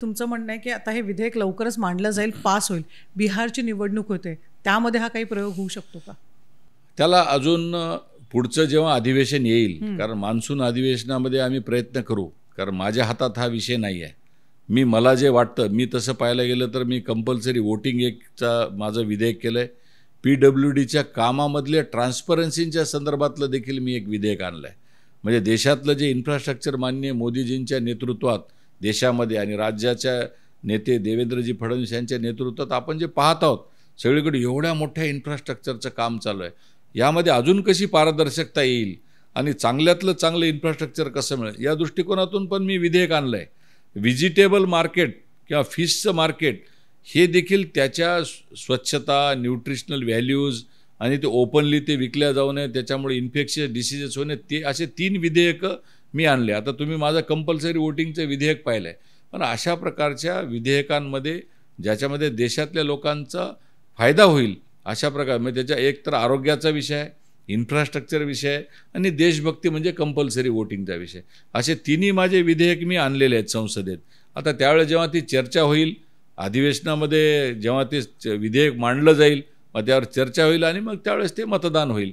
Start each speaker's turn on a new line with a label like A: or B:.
A: तुमचं म्हणणं आहे, की आता हे विधेयक लवकरच मांडलं जाईल, पास होईल. बिहारची निवडणूक होते, त्यामध्ये हा काही प्रयोग होऊ शकतो का?
B: त्याला अजून पुढचं जेव्हा अधिवेशन येईल,
A: हं.
B: कारण मान्सून अधिवेशनामध्ये आम्ही प्रयत्न करू. कारण माझ्या हातात हा विषय नाही आहे. मला जे वाटतं, मी तसं पाहायला गेलं तर मी कंपल्सरी वोटिंग एकचा माझं विधेयक केलं आहे. PWDच्या कामामधल्या ट्रान्सपरन्सीच्या संदर्भातलं देखील मी एक विधेयक आणलं आहे. म्हणजे देशातलं जे इन्फ्रास्ट्रक्चर माननीय मोदीजींच्या नेतृत्वात देशामध्ये आणि राज्याच्या नेते देवेंद्रजी फडणवीस यांच्या नेतृत्वात आपण जे पाहत आहोत, सगळीकडे एवढ्या मोठ्या इन्फ्रास्ट्रक्चरचं काम चालू आहे. यामध्ये अजून कशी पारदर्शकता येईल आणि चांगल्यातलं चांगलं इन्फ्रास्ट्रक्चर कसं मिळेल, या दृष्टिकोनातून पण मी विधेयक आणलं आहे. व्हिजिटेबल मार्केट किंवा फिशचं मार्केट हे देखील त्याच्या स्वच्छता, न्यूट्रिशनल व्हॅल्यूज आणि ते ओपनली ते विकल्या जाऊ नये, त्याच्यामुळे इन्फेक्शियस डिसीजेस होणे, ते असे 3 विधेयकं मी आणले. आता तुम्ही माझं कंपल्सरी वोटिंगचं विधेयक पाहिलं आहे. पण अशा प्रकारच्या विधेयकांमध्ये ज्याच्यामध्ये देशातल्या लोकांचा फायदा होईल, अशा प्रकारे म्हणजे त्याच्या एक तर आरोग्याचा विषय आहे, इन्फ्रास्ट्रक्चर विषय आहे आणि देशभक्ती म्हणजे कंपल्सरी वोटिंगचा विषय. असे तिन्ही माझे विधेयक मी आणलेले आहेत संसदेत. आता त्यावेळेस जेव्हा ती चर्चा होईल, अधिवेशनामध्ये जेव्हा ते विधेयक मांडलं जाईल, मग त्यावर चर्चा होईल आणि मग त्यावेळेस ते मतदान होईल.